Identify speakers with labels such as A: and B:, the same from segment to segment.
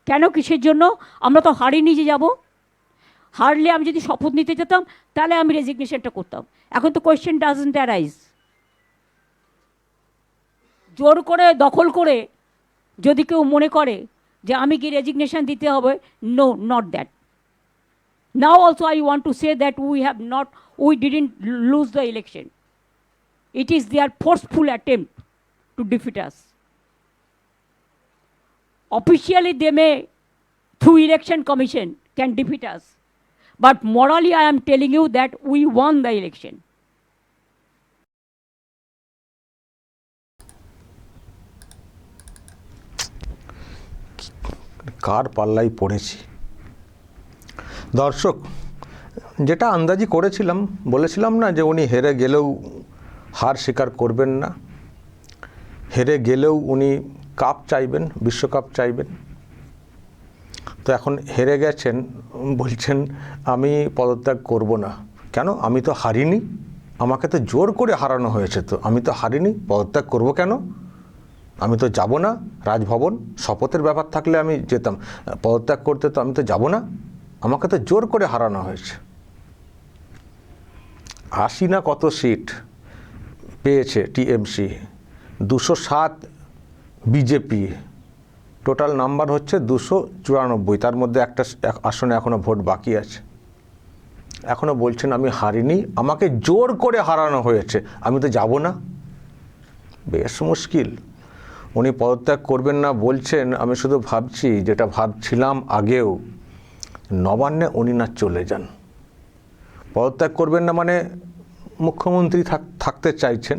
A: কেন, কিসের জন্য? আমরা তো হারিনি যে যাব। হারলে আমি যদি শপথ নিতে যেতাম তাহলে আমি রেজিগনেশনটা করতাম। এখন তো কোয়েশ্চেন ডাজন্ট অ্যারাইজ। জোর করে দখল করে যদি কেউ মনে করে যে আমি কি রেজিগনেশন দিতে হবে, no, not that. Now also I want to say that we didn't lose the election. It is their forceful attempt to defeat us. Officially, they may, through election commission, can defeat us. But morally, I am telling you that we won the election.
B: কার পাল্লাই পড়েছি দর্শক। যেটা আন্দাজি করেছিলাম, বলেছিলাম না যে উনি হেরে গেলেও হার স্বীকার করবেন না, হেরে গেলেও উনি কাপ চাইবেন, বিশ্বকাপ চাইবেন। তো এখন হেরে গেছেন, বলছেন আমি পদত্যাগ করব না। কেন? আমি তো হারিনি, আমাকে তো জোর করে হারানো হয়েছে, তো আমি তো হারিনি, পদত্যাগ করব কেন? আমি তো যাব না রাজভবন, শপথের ব্যাপার থাকলে আমি যেতাম, পদত্যাগ করতে তো আমি তো যাব না, আমাকে তো জোর করে হারানো হয়েছে। 80 না কত সিট পেয়েছে টিএমসি, 207 বিজেপি, টোটাল নাম্বার হচ্ছে 294। তার মধ্যে একটা আসনে এখনও ভোট বাকি আছে। এখনও বলছেন আমি হারিনি, আমাকে জোর করে হারানো হয়েছে, আমি তো যাব না। বেশ মুশকিল। উনি পদত্যাগ করবেন না বলছেন। আমি শুধু ভাবছি, যেটা ভাবছিলাম আগেও, নবান্নে উনি না চলে যান। পদত্যাগ করবেন না মানে মুখ্যমন্ত্রী থাকতে চাইছেন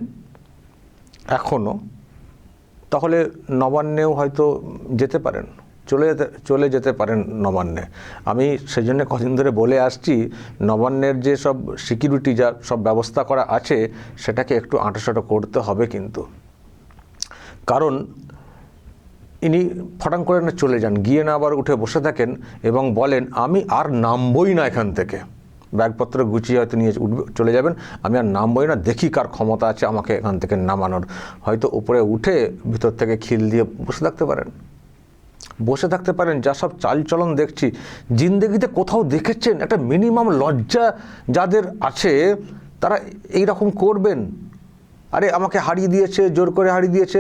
B: এখনও, তাহলে নবান্নেও হয়তো যেতে পারেন, চলে যেতে পারেন নবান্নে। আমি সেই জন্য কদিন ধরে বলে আসছি, নবান্নের যে সব সিকিউরিটি, যা সব ব্যবস্থা করা আছে, সেটাকে একটু আঁটোসাঁটো করতে হবে কিন্তু। কারণ ইনি ফটাং করে না চলে যান, গিয়ে না আবার উঠে বসে থাকেন এবং বলেন আমি আর নামবই না এখান থেকে, ব্যাগপত্র গুছিয়ে হয়তো নিয়ে চলে যাবেন, আমি আর নামবই না, দেখি কার ক্ষমতা আছে আমাকে এখান থেকে নামানোর। হয়তো উপরে উঠে ভিতর থেকে খিল দিয়ে বসে থাকতে পারেন। যা সব চালচলন দেখছি, জিন্দেগিতে কোথাও দেখেছেন একটা মিনিমাম লজ্জা যাদের আছে তারা এই রকম করবেন? আরে আমাকে হারিয়ে দিয়েছে, জোর করে হারিয়ে দিয়েছে,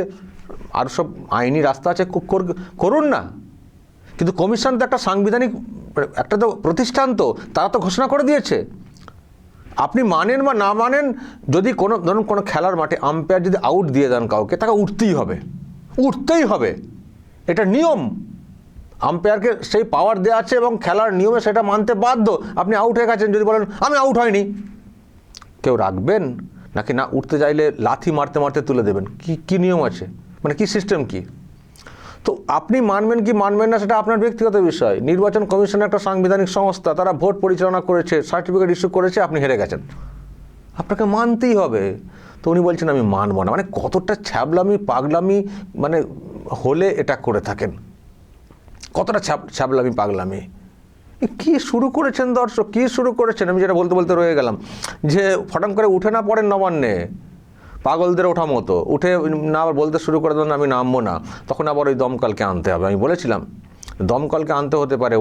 B: আর সব আইনি রাস্তা আছে, করুন না। কিন্তু কমিশন তো একটা সাংবিধানিক, একটা তো প্রতিষ্ঠান, তো তারা তো ঘোষণা করে দিয়েছে। আপনি মানেন বা না মানেন, যদি ধরুন কোনো খেলার মাঠে আম্পায়ার যদি আউট দিয়ে দেন কাউকে, তাকে উঠতেই হবে, এটা নিয়ম। আম্পায়ারকে সেই পাওয়ার দেওয়া আছে এবং খেলার নিয়মে সেটা মানতে বাধ্য। আপনি আউট হয়ে গেছেন, যদি বলেন আমি আউট হয়নি, কেউ রাখবেন নাকি? না, উঠতে চাইলে লাথি মারতে মারতে তুলে দেবেন? কি নিয়ম আছে, মানে কি সিস্টেম কি? তো আপনি মানবেন কি মানবেন না সেটা আপনার ব্যক্তিগত বিষয়। নির্বাচন কমিশন একটা সাংবিধানিক সংস্থা, তারা ভোট পরিচালনা করেছে, সার্টিফিকেট ইস্যু করেছে, আপনি হেরে গেছেন, আপনাকে মানতেই হবে। তো উনি বলছেন আমি মানব না। মানে কতটা ছ্যাবলামি পাগলামি মানে হলে এটা করে থাকেন, কতটা ছ্যাবলামি পাগলামি কি শুরু করেছেন দর্শক, কি শুরু করেছেন? আমি যেটা বলতে বলতে রয়ে গেলাম, যে ফটাং করে উঠে না পড়েন নবান্নে, পাগলদের ওঠা মতো উঠে না আবার বলতে শুরু করে দেন আমি নামবো না, তখন আবার ওই দমকলকে আনতে হবে। আমি বলেছিলাম দমকলকে আনতে হতে পারে।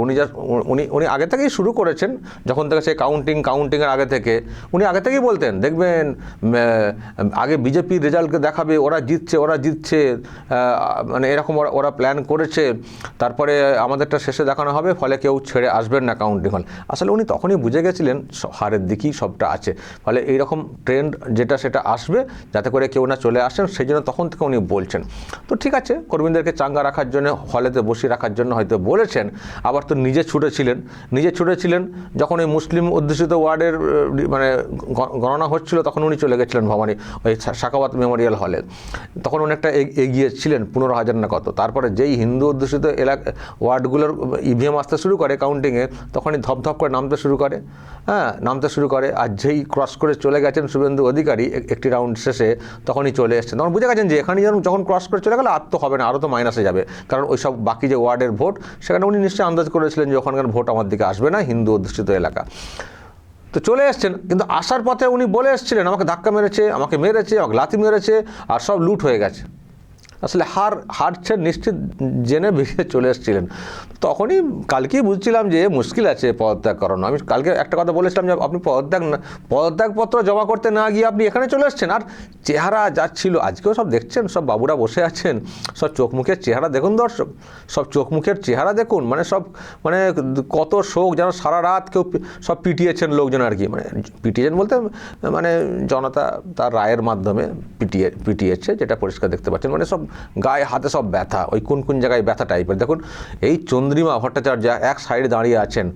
B: উনি আগে থেকেই শুরু করেছেন, যখন থেকে সেই কাউন্টিংয়ের আগে থেকে উনি আগে থেকেই বলতেন, দেখবেন আগে বিজেপির রেজাল্টকে দেখাবে, ওরা জিতছে, মানে এরকম ওরা প্ল্যান করেছে, তারপরে আমাদেরটা শেষে দেখানো হবে, ফলে কেউ ছেড়ে আসবেন না কাউন্টিং হল। আসলে উনি তখনই বুঝে গেছিলেন হারের দিকেই সবটা আছে, ফলে এইরকম ট্রেন্ড সেটা আসবে, যাতে করে কেউ না চলে আসেন, সেই জন্য তখন থেকে উনি বলছেন। তো ঠিক আছে, কর্মীদেরকে চাঙ্গা রাখার জন্য, হলেতে বসিয়ে রাখার জন্য হয়তো বলেছেন। আবার তো নিজে ছুটেছিলেন যখন ওই মুসলিম অধ্যুষিত ওয়ার্ডের মানে গণনা হচ্ছিল, তখন উনি চলে গেছিলেন ভবানী ওই সাখাওয়াত মেমোরিয়াল হলে, তখন অনেকটা এগিয়ে ছিলেন, 15,000 না কত। তারপরে যেই হিন্দু অধ্যুষিত ওয়ার্ডগুলোর ইভিএম আসতে শুরু করে কাউন্টিংয়ে, তখনই ধপ করে নামতে শুরু করে। আর যেই ক্রস করে চলে গেছেন শুভেন্দু অধিকারী একটি রাউন্ড শেষে, তখনই চলে এসছেন, তখন বুঝে গেছেন যে এখানে যখন ক্রস করে চলে গেলে আর তো হবে না, আরও তো মাইনাসে যাবে, কারণ ওই সব বাকি যে ওয়ার্ডের ভোট, সেখানে উনি নিশ্চয়ই আন্দাজ করেছিলেন যে ওখানকার ভোট আমার দিকে আসবে না, হিন্দু অধ্যুষিত এলাকা। তো চলে এসছেন, কিন্তু আসার পথে উনি বলে এসেছিলেন আমাকে ধাক্কা মেরেছে, আমাকে লাথি মেরেছে, আর সব লুট হয়ে গেছে। আসলে হারছেন নিশ্চিত জেনে বেরিয়ে চলে এসেছিলেন। তখনই কালকেই বুঝছিলাম যে মুশকিল আছে পদত্যাগ করানো। আমি কালকে একটা কথা বলেছিলাম যে আপনি পদত্যাগপত্র জমা করতে না গিয়ে আপনি এখানে চলে এসেছেন। আর চেহারা যা ছিল, আজকেও সব দেখছেন, সব বাবুরা বসে আছেন, সব চোখ মুখের চেহারা দেখুন দর্শক, সব চোখ মুখের চেহারা দেখুন, মানে সব মানে কত শোক, যেন সারা রাত কেউ সব পিটিয়েছেন লোকজন আর কি, মানে পিটিয়েছেন বলতে মানে জনতা তার রায়ের মাধ্যমে পিটিয়েছে, যেটা পরিষ্কার দেখতে পাচ্ছেন। মানে সব গায়ে হাতে সব ব্যথা, ওই কোন কোন জায়গায় ব্যথা টাইপের। দেখুন এই চন্দ্রিমা ভট্টাচার্য এক সাইডে দাঁড়িয়ে আছেন,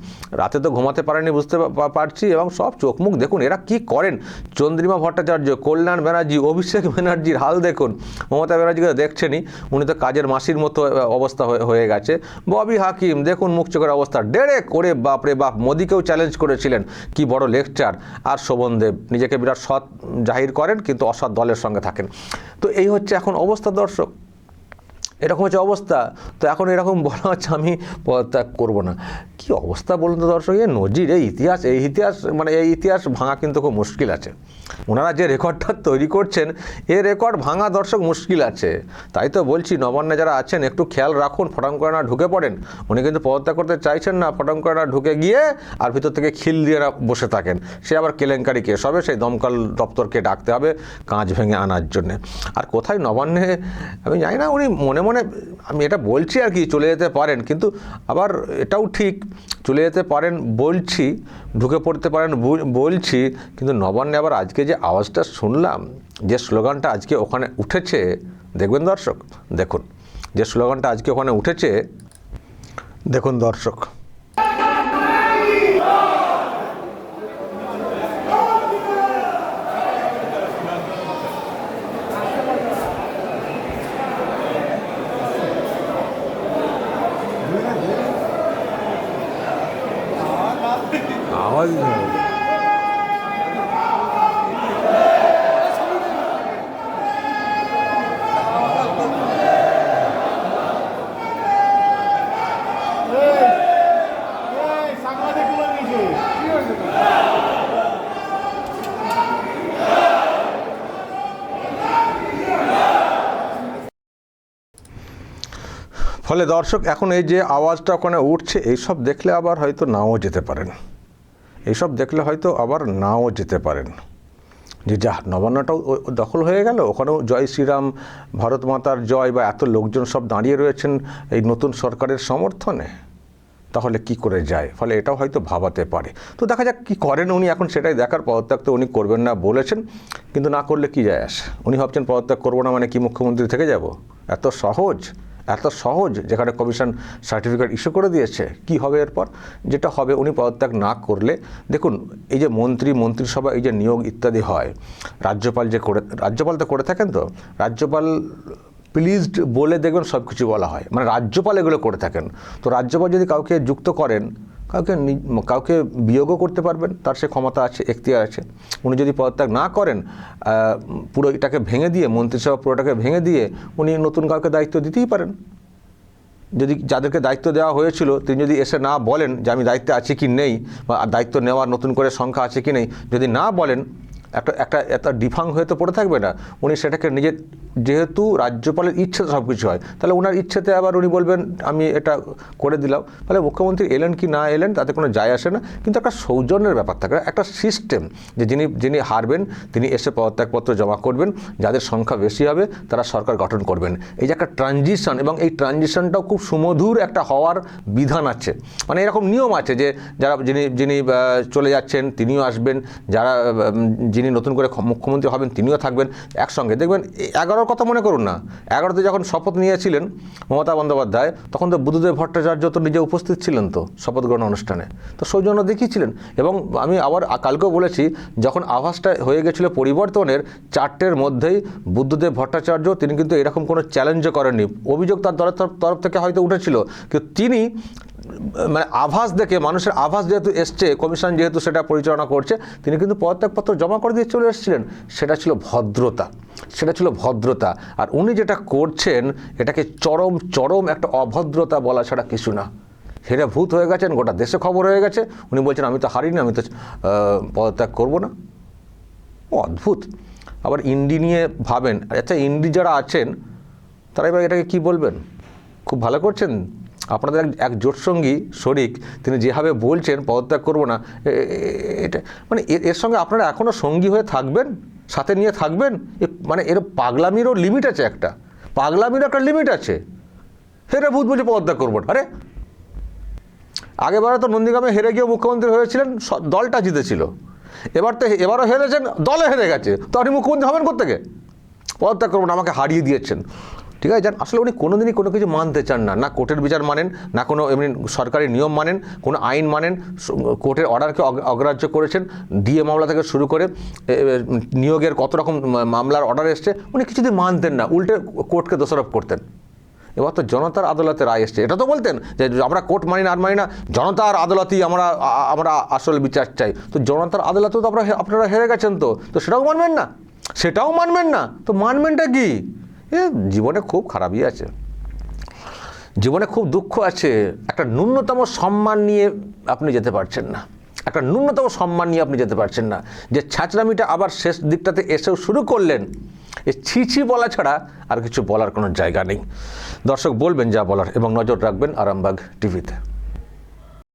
B: রাতে তো ঘুমাতে পারেনি বুঝতে পারছি, এবং সব চোখ মুখ দেখুন এরা কি করেন। চন্দ্রিমা ভট্টাচার্য, কল্যাণ ব্যানার্জি, অভিষেক ব্যানার্জির হাল দেখুন। মমতা ব্যানার্জিকে দেখছেনই, উনি তো কাজের মাসির মতো অবস্থা হয়ে গেছে। ববি হাকিম দেখুন মুখ চোখের অবস্থা, ডেরে করে বাপরে বাপ, মোদিকেও চ্যালেঞ্জ করেছিলেন, কি বড় লেকচার। আর শোভনদেব নিজেকে বিরাট সৎ জাহির করেন, কিন্তু অসৎ দলের সঙ্গে থাকেন। তো এই হচ্ছে এখন অবস্থা দর্শক, এরকম হচ্ছে অবস্থা। তো এখন এরকম বলা হচ্ছে আমি পদত্যাগ করবো না, কি অবস্থা বলুন তো দর্শক। এই নজির, এই ইতিহাস মানে এই ইতিহাস ভাঙা কিন্তু খুব মুশকিল আছে। ওনারা যে রেকর্ডটা তৈরি করছেন, এই রেকর্ড ভাঙা দর্শক মুশকিল আছে। তাই তো বলছি নবান্নে যারা আছেন একটু খেয়াল রাখুন, ফটাং করে না ঢুকে পড়েন। উনি কিন্তু পদত্যাগ করতে চাইছেন না, ফটাং করে না ঢুকে গিয়ে আর ভিতর থেকে খিল দিয়ে বসে থাকেন। সে আবার কেলেঙ্কারি কেস হবে, সেই দমকল দপ্তরকে ডাকতে হবে কাঁচ ভেঙে আনার জন্যে। আর কোথায় নবান্নে আমি জানি না, উনি মনে মনে, আমি এটা বলছি আর কি, চলে যেতে পারেন, কিন্তু আবার এটাও ঠিক চলে যেতে পারেন বলছি, ঢুকে পড়তে পারেন বলছি, কিন্তু নবান্নে আবার আজকে যে আওয়াজটা শুনলাম, যে স্লোগানটা আজকে ওখানে উঠেছে, দেখবেন দর্শক, দেখুন যে স্লোগানটা আজকে ওখানে উঠেছে, দেখুন দর্শক। আওয়াজ ফলে দর্শক এখন এই যে আওয়াজটা ওখানে উঠছে, এইসব দেখলে আবার হয়তো নাও যেতে পারেন, এইসব দেখলে হয়তো আবার নাও যেতে পারেন। যে যা নবান্নটাও দখল হয়ে গেল, ওখানেও জয় শ্রীরাম, ভারত মাতার জয়, বা এত লোকজন সব দাঁড়িয়ে রয়েছেন এই নতুন সরকারের সমর্থনে, তাহলে কি করে যায়। ফলে এটাও হয়তো ভাবাতে পারে। তো দেখা যাক কি করেন উনি, এখন সেটাই দেখার। পদত্যাগ তো উনি করবেন না বলেছেন, কিন্তু না করলে কি যায় আসে। উনি ভাবছেন পদত্যাগ করবো না মানে কি মুখ্যমন্ত্রী থেকে যাব? এত সহজ, যেখানে কমিশন সার্টিফিকেট ইস্যু করে দিয়েছে। কি হবে এরপর? যেটা হবে, উনি পদত্যাগ না করলে, দেখুন এই যে মন্ত্রিসভা, এই যে নিয়োগ ইত্যাদি হয়, রাজ্যপাল তো করে থাকেন। তো রাজ্যপাল প্লিজড বলে দেখবেন সব কিছু বলা হয়, মানে রাজ্যপাল এগুলো করে থাকেন। তো রাজ্যপাল যদি কাউকে যুক্ত করেন, কাউকে বিয়োগও করতে পারবেন, তার সে ক্ষমতা আছে, এখতিয়ার আছে। উনি যদি পদত্যাগ না করেন, পুরো এটাকে ভেঙে দিয়ে, মন্ত্রিসভা পুরোটাকে ভেঙে দিয়ে উনি নতুন কাউকে দায়িত্ব দিতেই পারেন। যদি যাদেরকে দায়িত্ব দেওয়া হয়েছিল তিনি যদি এসে না বলেন যে আমি দায়িত্বে আছি কি নেই, বা দায়িত্ব নেওয়ার নতুন করে সংখ্যা আছে কি নেই, যদি না বলেন, একটা ডিফাং হয়ে তো পড়ে থাকবে না। উনি সেটাকে নিজের, যেহেতু রাজ্যপালের ইচ্ছে সব কিছু হয়, তাহলে ওনার ইচ্ছেতে আবার উনি বলবেন আমি এটা করে দিলাম। তাহলে মুখ্যমন্ত্রী এলেন কি না এলেন তাতে কোনো যায় আসে না, কিন্তু একটা সৌজন্যের ব্যাপার থাকে, একটা সিস্টেম, যে যিনি হারবেন তিনি এসে পদত্যাগপত্র জমা করবেন, যাদের সংখ্যা বেশি হবে তারা সরকার গঠন করবেন। এই যে একটা ট্রানজিশন, এবং এই ট্রানজিশনটাও খুব সুমধুর একটা হওয়ার বিধান আছে, মানে এরকম নিয়ম আছে যে যিনি চলে যাচ্ছেন তিনিও আসবেন, যিনি নতুন করে মুখ্যমন্ত্রী হবেন তিনিও থাকবেন একসঙ্গে। দেখবেন 11-র কথা মনে করুন না, 11-তে যখন শপথ নিয়েছিলেন মমতা বন্দ্যোপাধ্যায়, তখন তো বুদ্ধদেব ভট্টাচার্য তো নিজে উপস্থিত ছিলেন তো শপথ গ্রহণ অনুষ্ঠানে, তো সৌজন্য দেখিয়েছিলেন। এবং আমি আবার কালকেও বলেছি, যখন আভাসটা হয়ে গেছিল পরিবর্তনের, 4টের মধ্যেই বুদ্ধদেব ভট্টাচার্য তিনি কিন্তু এরকম কোনো চ্যালেঞ্জও করেননি। অভিযোগ তার তরফ থেকে হয়তো উঠেছিল, কিন্তু তিনি মানে আভাস দেখে, মানুষের আভাস যেহেতু এসছে, কমিশন যেহেতু সেটা পরিচালনা করছে, তিনি কিন্তু পদত্যাগপত্র জমা করে দিয়ে চলে এসেছিলেন। সেটা ছিল ভদ্রতা। আর উনি যেটা করছেন, এটাকে চরম একটা অভদ্রতা বলা ছাড়া কিছু না। হেরে ভূত হয়ে গেছেন, গোটা দেশে খবর হয়ে গেছে। উনি বলছেন আমি তো হারিনি, আমি তো পদত্যাগ করবো না। অদ্ভুত। আবার ইন্ডি নিয়ে ভাবেন, আচ্ছা ইন্ডি যারা আছেন তারা এবার এটাকে কী বলবেন? খুব ভালো করছেন আপনাদের এক জোটসঙ্গী শরিক, তিনি যেভাবে বলছেন পদত্যাগ করবো না, এটা মানে এর সঙ্গে আপনারা এখনও সঙ্গী হয়ে থাকবেন, সাথে নিয়ে থাকবেন? মানে এর পাগলামিরও লিমিট আছে, একটা পাগলামিরও একটা লিমিট আছে। হেরে ভূত বলছে পদত্যাগ করবো না। আরে আগেবারে তো নন্দীগ্রামে হেরে গিয়েও মুখ্যমন্ত্রী হয়েছিলেন, দলটা জিতেছিল। এবারও হেরেছেন, দলে হেরে গেছে, তো আপনি মুখ্যমন্ত্রী হবেন কোত্থেকে? পদত্যাগ করবো না, আমাকে হারিয়ে দিয়েছেন। ঠিক আছে, আসলে উনি কোনোদিনই কোনো কিছু মানতে চান না, না কোর্টের বিচার মানেন, না কোনো এমনি সরকারি নিয়ম মানেন, কোনো আইন মানেন। কোর্টের অর্ডারকে অগ্রাহ্য করেছেন, ডিএ মামলা থেকে শুরু করে নিয়োগের কত রকম মামলার অর্ডার এসছে, উনি কিছুদিন মানতেন না, উল্টে কোর্টকে দোষারোপ করতেন। এবার তো জনতার আদালতে রায় এসছে, এটা তো বলতেন যে আমরা কোর্ট মানি না আর মানি না, জনতার আদালতেই আমরা আসল বিচার চাই। তো জনতার আদালতেও তো আপনারা হেরে গেছেন, তো সেটাও মানবেন না, সেটাও মানবেন না, তো মানবেনটা কি? জীবনে খুব খারাপই আছে, জীবনে খুব দুঃখ আছে। একটা ন্যূনতম সম্মান নিয়ে আপনি যেতে পারছেন না, একটা ন্যূনতম সম্মান নিয়ে আপনি যেতে পারছেন না। যে ছাঁচড়ামিটা আবার শেষ দিকটাতে এসেও শুরু করলেন, এ ছি বলা ছাড়া আর কিছু বলার কোনো জায়গা নেই। দর্শক বলবেন যা বলার এবং নজর রাখবেন আরামবাগ টিভিতে।